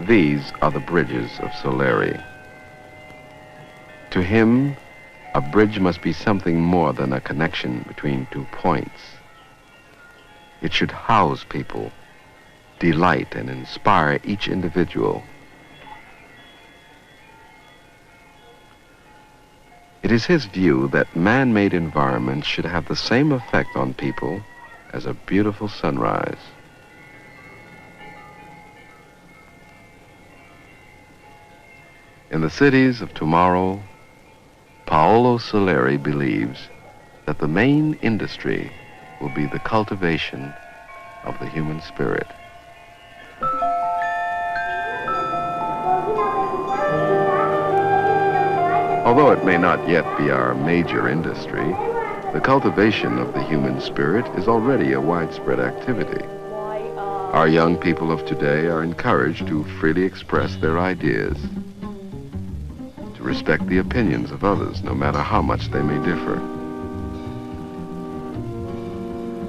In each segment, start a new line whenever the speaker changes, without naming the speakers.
These are the bridges of Soleri. To him, a bridge must be something more than a connection between two points. It should house people, delight and inspire each individual. It is his view that man-made environments should have the same effect on people as a beautiful sunrise. In the cities of tomorrow, Paolo Soleri believes that the main industry will be the cultivation of the human spirit. Although it may not yet be our major industry, the cultivation of the human spirit is already a widespread activity. Our young people of today are encouraged to freely express their ideas, to respect the opinions of others, no matter how much they may differ.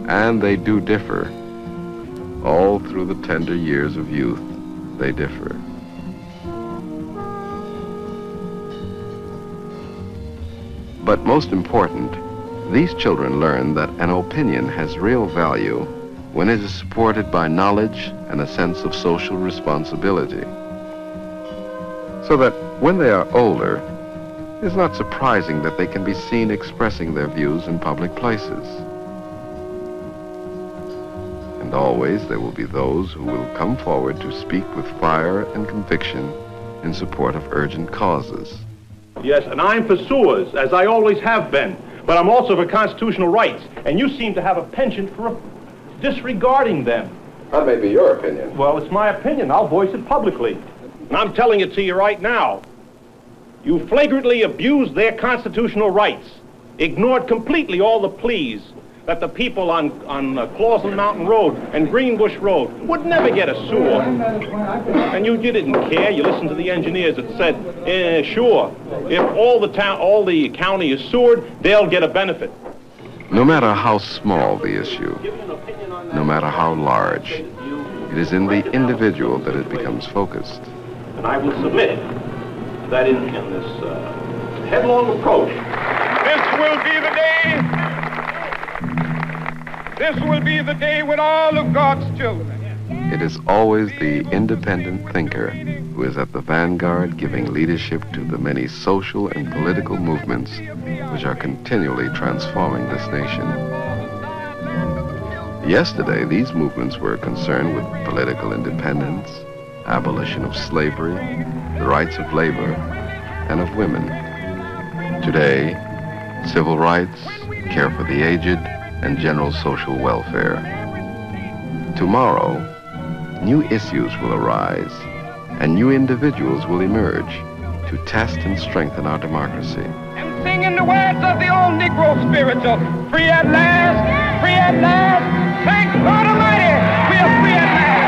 And they do differ. All through the tender years of youth, they differ. But most important, these children learn that an opinion has real value when it is supported by knowledge and a sense of social responsibility. So that when they are older, it is not surprising that they can be seen expressing their views in public places. And always there will be those who will come forward to speak with fire and conviction in support of urgent causes.
Yes, and I'm for sewers, as I always have been. But I'm also for constitutional rights, and you seem to have a penchant for disregarding them.
That may be your opinion.
Well, it's my opinion. I'll voice it publicly. And I'm telling it to you right now. You flagrantly abused their constitutional rights, ignored completely all the pleas that the people on Clawson Mountain Road and Greenbush Road would never get a sewer. And you didn't care. You listened to the engineers that said, sure, if all the county is sewered, they'll get a benefit.
No matter how small the issue, no matter how large, it is in the individual that it becomes focused.
And I will submit that in this headlong approach,
this will be the day. This will be the day when all of God's children.
It is always the independent thinker who is at the vanguard, giving leadership to the many social and political movements which are continually transforming this nation. Yesterday, these movements were concerned with political independence, abolition of slavery, the rights of labor, and of women. Today, civil rights, care for the aged, and general social welfare. Tomorrow, new issues will arise, and new individuals will emerge to test and strengthen our democracy.
And singing the words of the old Negro spiritual, free at last, free at last, thank God Almighty, we are free at last.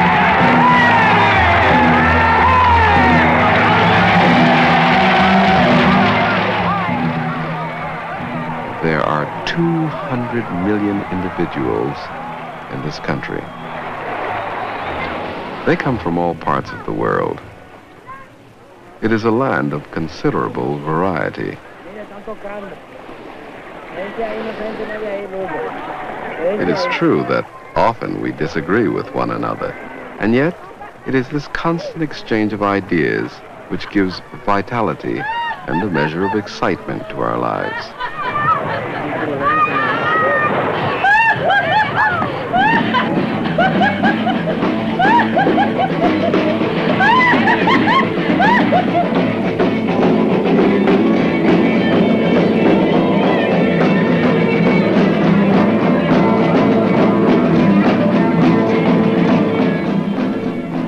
There are 200 million individuals in this country. They come from all parts of the world. It is a land of considerable variety. It is true that often we disagree with one another, and yet it is this constant exchange of ideas which gives vitality and a measure of excitement to our lives.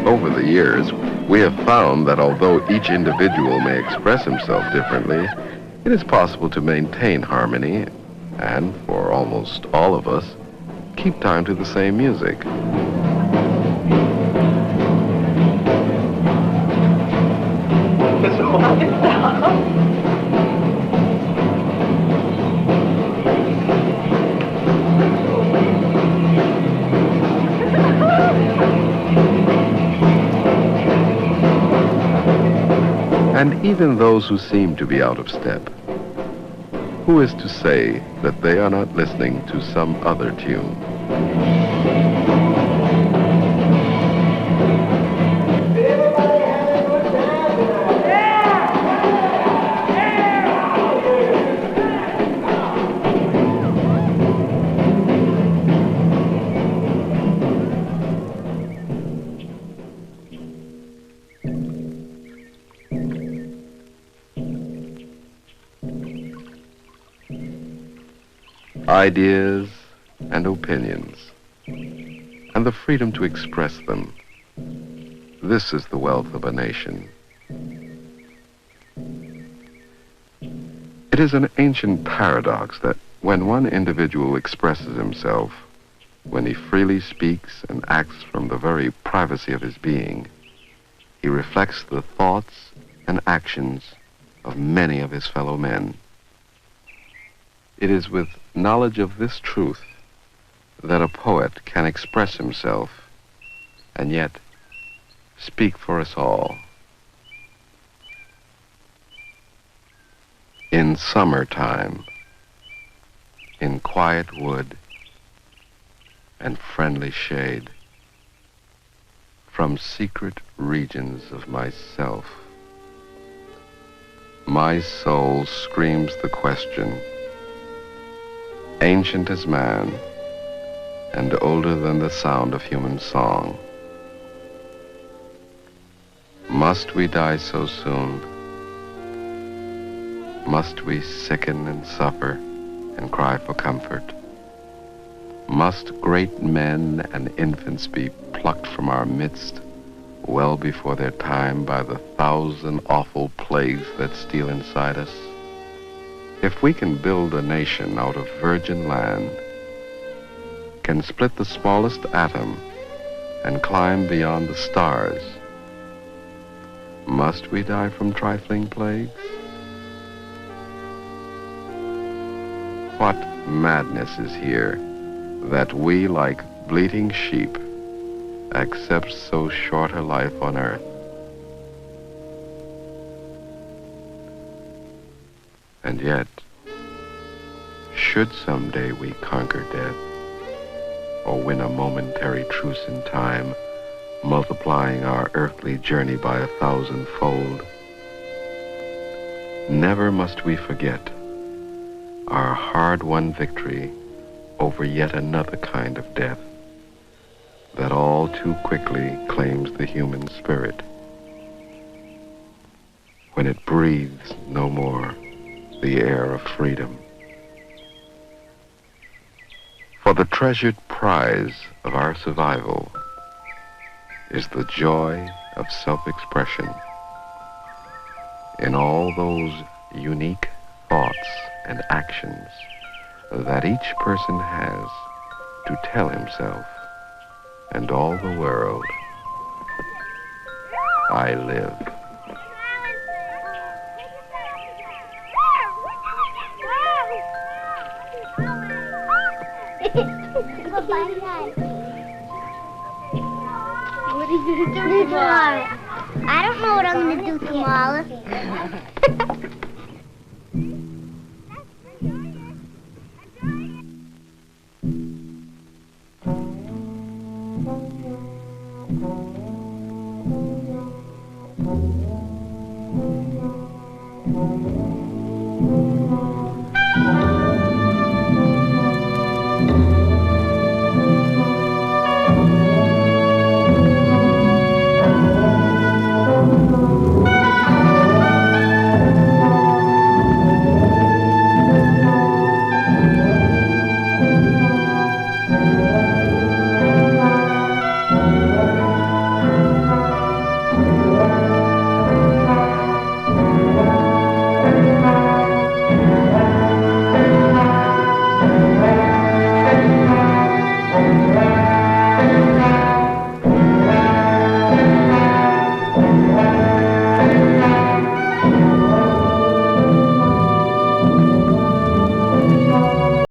Over the years, we have found that although each individual may express himself differently, it is possible to maintain harmony and, for almost all of us, keep time to the same music. And even those who seem to be out of step, who is to say that they are not listening to some other tune? Ideas and opinions, and the freedom to express them. This is the wealth of a nation. It is an ancient paradox that when one individual expresses himself, when he freely speaks and acts from the very privacy of his being, he reflects the thoughts and actions of many of his fellow men. It is with knowledge of this truth that a poet can express himself and yet speak for us all. In summertime, in quiet wood and friendly shade, from secret regions of myself, my soul screams the question, ancient as man, and older than the sound of human song. Must we die so soon? Must we sicken and suffer and cry for comfort? Must great men and infants be plucked from our midst well before their time by the 1,000 awful plagues that steal inside us? If we can build a nation out of virgin land, can split the smallest atom and climb beyond the stars, must we die from trifling plagues? What madness is here that we, like bleating sheep, accept so short a life on earth? And yet, should someday we conquer death, or win a momentary truce in time, multiplying our earthly journey by 1,000-fold, never must we forget our hard-won victory over yet another kind of death that all too quickly claims the human spirit when it breathes no more the air of freedom. For the treasured prize of our survival is the joy of self-expression in all those unique thoughts and actions that each person has to tell himself and all the world, I live.
What are you going to do tomorrow? I don't know what I'm going to do tomorrow.